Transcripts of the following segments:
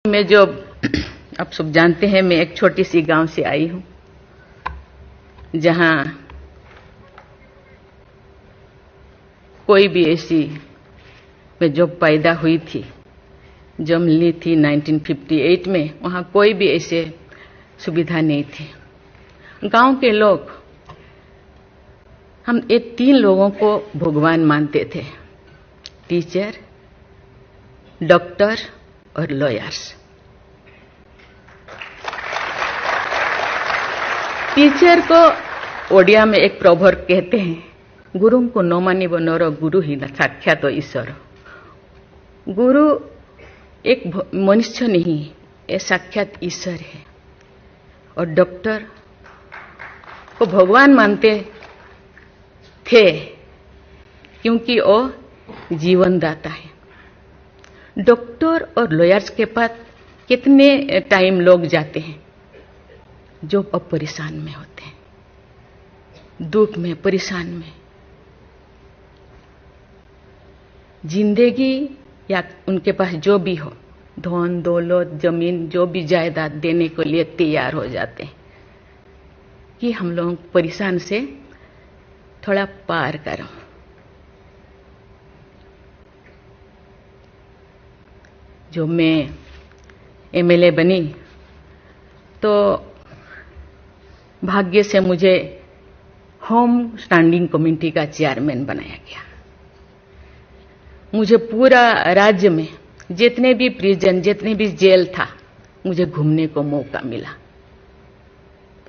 मैं जो आप सब जानते हैं, मैं एक छोटी सी गांव से आई हूं, जहां कोई भी ऐसी, मैं जब पैदा हुई थी, जब मिली थी 1958 में, वहां कोई भी ऐसे सुविधा नहीं थी। गांव के लोग, हम ये 3 लोगों को भगवान मानते थे, टीचर, डॉक्टर और लॉयर्स। टीचर को ओडिया में एक प्रोवर्ब कहते हैं, गुरु को न मानिब नर, गुरु ही साक्षात ईश्वर। गुरु एक मनुष्य नहीं, ये साक्षात ईश्वर है। और डॉक्टर को भगवान मानते थे क्योंकि वो जीवनदाता है। डॉक्टर और लॉयर्स के पास कितने टाइम लोग जाते हैं जो अब परेशान में होते हैं, दुख में, परेशान में। जिंदगी या उनके पास जो भी हो, धन दौलत, जमीन, जो भी जायदाद देने के लिए तैयार हो जाते हैं कि हम लोग परेशान से थोड़ा पार करो। जो मैं एमएलए बनी तो भाग्य से मुझे होम स्टैंडिंग कमेटी का चेयरमैन बनाया गया। मुझे पूरा राज्य में जितने भी प्रिजन, जितने भी जेल था, मुझे घूमने को मौका मिला।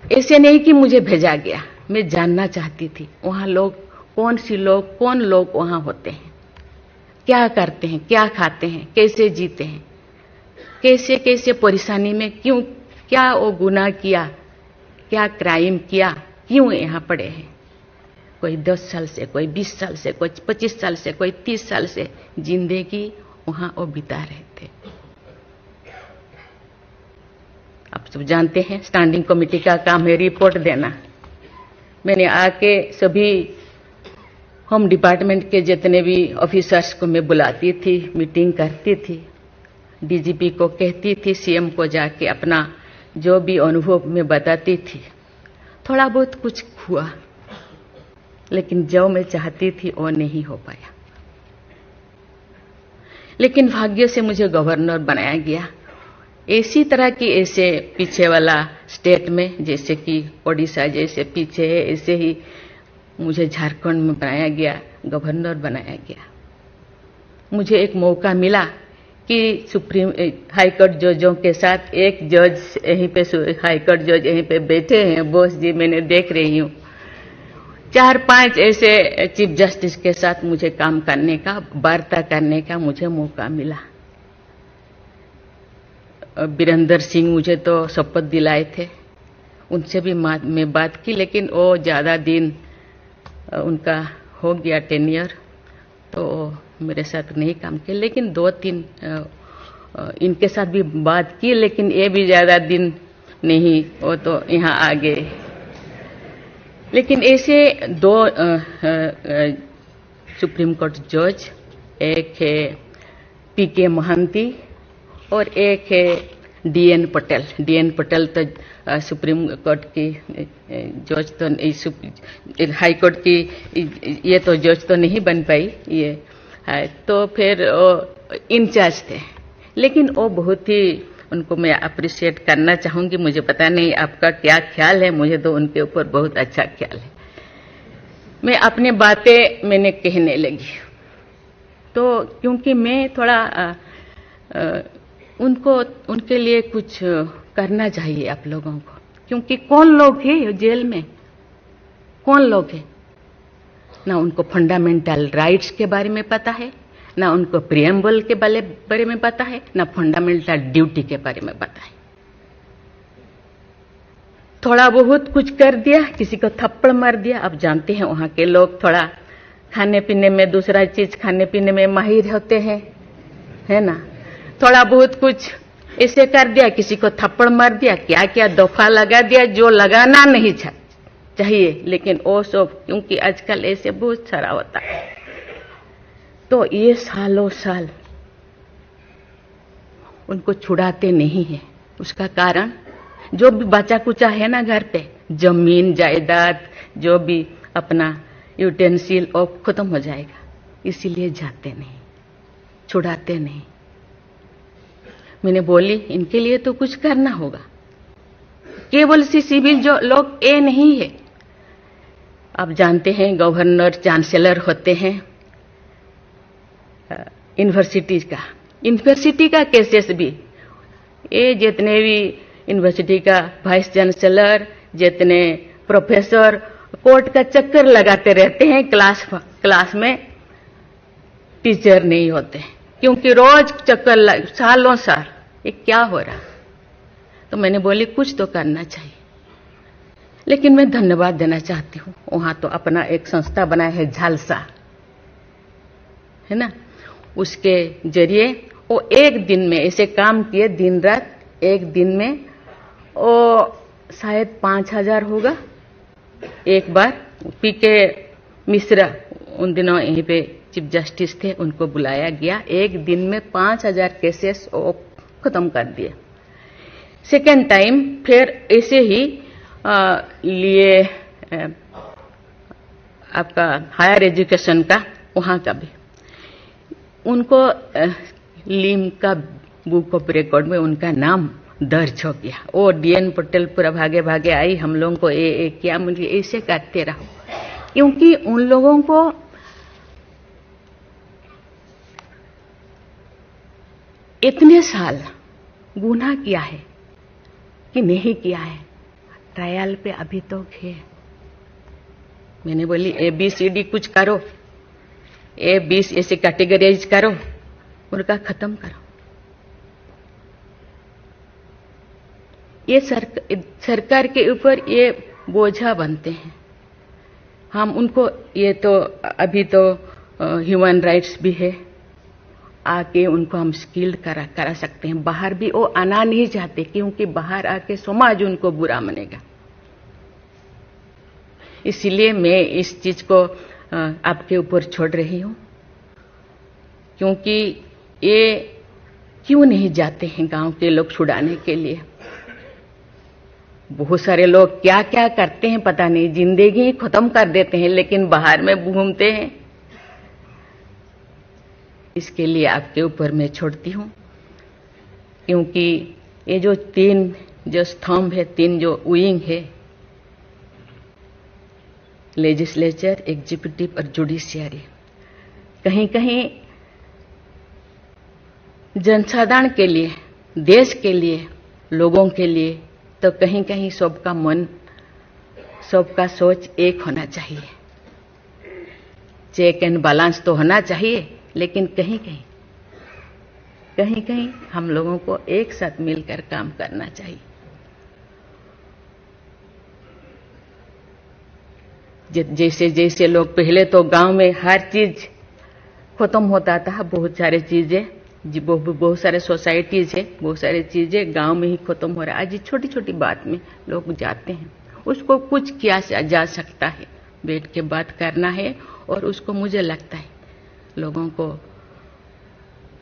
ऐसे नहीं कि मुझे भेजा गया, मैं जानना चाहती थी वहां लोग, कौन लोग वहां होते हैं, क्या करते हैं, क्या खाते हैं, कैसे जीते हैं, कैसे कैसे परेशानी में, क्यों, क्या वो गुनाह किया, क्या क्राइम किया, क्यों यहां पड़े हैं। कोई 10 साल से, कोई 20 साल से, कोई 25 साल से, कोई 30 साल से जिंदगी वहां वो बिता रहे थे। आप सब जानते हैं स्टैंडिंग कमेटी का काम है रिपोर्ट देना। मैंने आके सभी होम डिपार्टमेंट के जितने भी ऑफिसर्स को मैं बुलाती थी, मीटिंग करती थी, डीजीपी को कहती थी, सीएम को जाके अपना जो भी अनुभव मैं बताती थी। थोड़ा बहुत कुछ हुआ, लेकिन जो मैं चाहती थी वो नहीं हो पाया। लेकिन भाग्य से मुझे गवर्नर बनाया गया। इसी तरह की, ऐसे पीछे वाला स्टेट में, जैसे कि ओडिशा जैसे पीछे है, ऐसे ही मुझे झारखंड में बनाया गया, गवर्नर बनाया गया। मुझे एक मौका मिला कि सुप्रीम हाईकोर्ट जजों के साथ एक जज यहीं पे, हाईकोर्ट जज यहीं पे बैठे हैं, बोस जी, मैंने देख रही हूं, 4-5 ऐसे चीफ जस्टिस के साथ मुझे काम करने का, वार्ता करने का मुझे मौका मिला। वीरेंद्र सिंह मुझे तो शपथ दिलाए थे, उनसे भी मैं बात की, लेकिन वो ज्यादा दिन उनका हो गया टेन्योर, तो मेरे साथ नहीं काम किया। लेकिन 2-3 इनके साथ भी बात की, लेकिन ये भी ज्यादा दिन नहीं, वो तो यहाँ आ गए। लेकिन ऐसे 2 सुप्रीम कोर्ट जज, एक है पीके महांती और एक है डीएन पटेल। डीएन पटेल तो सुप्रीम कोर्ट की जज, तो हाई कोर्ट की ये तो जज तो नहीं बन पाई, ये है तो फिर इंचार्ज थे। लेकिन वो बहुत ही, उनको मैं अप्रिशिएट करना चाहूंगी। मुझे पता नहीं आपका क्या ख्याल है, मुझे तो उनके ऊपर बहुत अच्छा ख्याल है। मैं अपनी बातें मैंने कहने लगी, तो क्योंकि मैं थोड़ा उनके लिए कुछ करना चाहिए आप लोगों को, क्योंकि कौन लोग हैं जेल में, कौन लोग हैं, ना उनको फंडामेंटल राइट्स के बारे में पता है, ना उनको प्रियम्बल के बारे में पता है, ना फंडामेंटल ड्यूटी के बारे में पता है। थोड़ा बहुत कुछ कर दिया, किसी को थप्पड़ मार दिया। आप जानते हैं वहां के लोग थोड़ा खाने पीने में, दूसरा चीज खाने पीने में माहिर होते हैं, है ना। थोड़ा बहुत कुछ ऐसे कर दिया, किसी को थप्पड़ मार दिया, क्या क्या दफा लगा दिया जो लगाना नहीं चाहिए, लेकिन वो सब, क्योंकि आजकल ऐसे बहुत सारा होता है। तो ये सालों साल उनको छुड़ाते नहीं है। उसका कारण जो भी बचा कुचा है ना घर पे, जमीन जायदाद जो भी अपना यूटेंसिल और खत्म हो जाएगा, इसीलिए जाते नहीं, छुड़ाते नहीं। मैंने बोली इनके लिए तो कुछ करना होगा। केवल सी सिविल जो लोग ए नहीं है, आप जानते हैं गवर्नर चांसलर होते हैं यूनिवर्सिटी का केसेस भी, ये जितने भी यूनिवर्सिटी का वाइस चांसलर, जितने प्रोफेसर कोर्ट का चक्कर लगाते रहते हैं, क्लास में टीचर नहीं होते, क्योंकि रोज चक्कर सालों साल, ये क्या हो रहा। तो मैंने बोली कुछ तो करना चाहिए। लेकिन मैं धन्यवाद देना चाहती हूँ, वहां तो अपना एक संस्था बनाया है झालसा, है ना, उसके जरिए वो एक दिन में ऐसे काम किए, दिन रात, एक दिन में वो शायद 5,000 होगा। एक बार पीके मिश्रा उन दिनों यहीं पे चीफ जस्टिस थे, उनको बुलाया गया, एक दिन में 5,000 केसेस वो खत्म कर दिए। सेकेंड टाइम फिर ऐसे ही लिए आपका हायर एजुकेशन का, वहां का भी उनको लीम का बुक ऑफ रिकॉर्ड में उनका नाम दर्ज हो गया। वो डीएन पटेल पूरा भागे भागे आई, हम लोगों को ये क्या, मुझे ऐसे करते रहो, क्योंकि उन लोगों को इतने साल गुनाह किया है कि नहीं किया है, ट्रायल पे अभी तो है। मैंने बोली ABCD कुछ करो, A20 ऐसे कैटेगराइज करो, उनका खत्म करो। ये सरकार के ऊपर ये बोझा बनते हैं। हम उनको, ये तो अभी तो ह्यूमन राइट्स भी है, आके उनको हम स्किल्ड करा सकते हैं। बाहर भी वो आना नहीं चाहते, क्योंकि बाहर आके समाज उनको बुरा मानेगा। इसीलिए मैं इस चीज को आपके ऊपर छोड़ रही हूं, क्योंकि ये क्यों नहीं जाते हैं गांव के लोग छुड़ाने के लिए। बहुत सारे लोग क्या क्या करते हैं पता नहीं, जिंदगी खत्म कर देते हैं, लेकिन बाहर में घूमते हैं। इसके लिए आपके ऊपर मैं छोड़ती हूं, क्योंकि ये जो 3 जो स्तंभ है, 3 जो विंग है, लेजिस्लेचर, एग्जीक्यूटिव और जुडिशियरी, कहीं कहीं जनसाधारण के लिए, देश के लिए, लोगों के लिए, तो कहीं कहीं सबका मन, सबका सोच एक होना चाहिए। चेक एंड बैलेंस तो होना चाहिए, लेकिन कहीं कहीं हम लोगों को एक साथ मिलकर काम करना चाहिए। जैसे जैसे लोग, पहले तो गांव में हर चीज खत्म होता था, बहुत सारे चीजें, बहुत सारे सोसाइटीज है, बहुत सारी चीजें गांव में ही खत्म हो रहा है। आज छोटी छोटी बात में लोग जाते हैं, उसको कुछ किया जा सकता है, बैठ के बात करना है। और उसको मुझे लगता है लोगों को,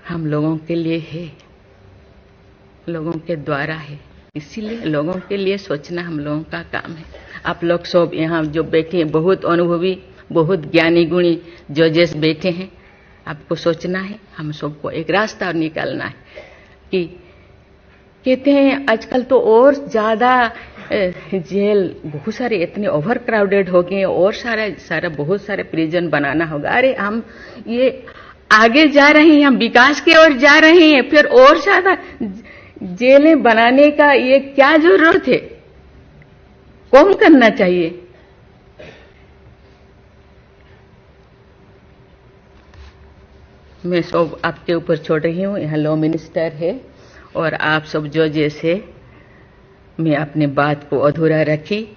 हम लोगों के लिए है, लोगों के द्वारा है, इसीलिए लोगों के लिए सोचना हम लोगों का काम है। आप लोग सब यहाँ जो बैठे हैं, बहुत अनुभवी, बहुत ज्ञानी गुणी जजेस बैठे हैं, आपको सोचना है, हम सबको एक रास्ता निकालना है। कि कहते हैं आजकल तो और ज्यादा जेल, बहुत सारे इतने ओवर क्राउडेड हो गए, और सारा बहुत सारे प्रिजन बनाना होगा। अरे हम ये आगे जा रहे हैं, हम विकास की ओर जा रहे हैं, फिर और ज्यादा जेलें बनाने का ये क्या जरूरत है, कम करना चाहिए। मैं सब आपके ऊपर छोड़ रही हूँ, यहाँ लॉ मिनिस्टर है, और आप सब जो जैसे, मैं अपनी बात को अधूरा रखी।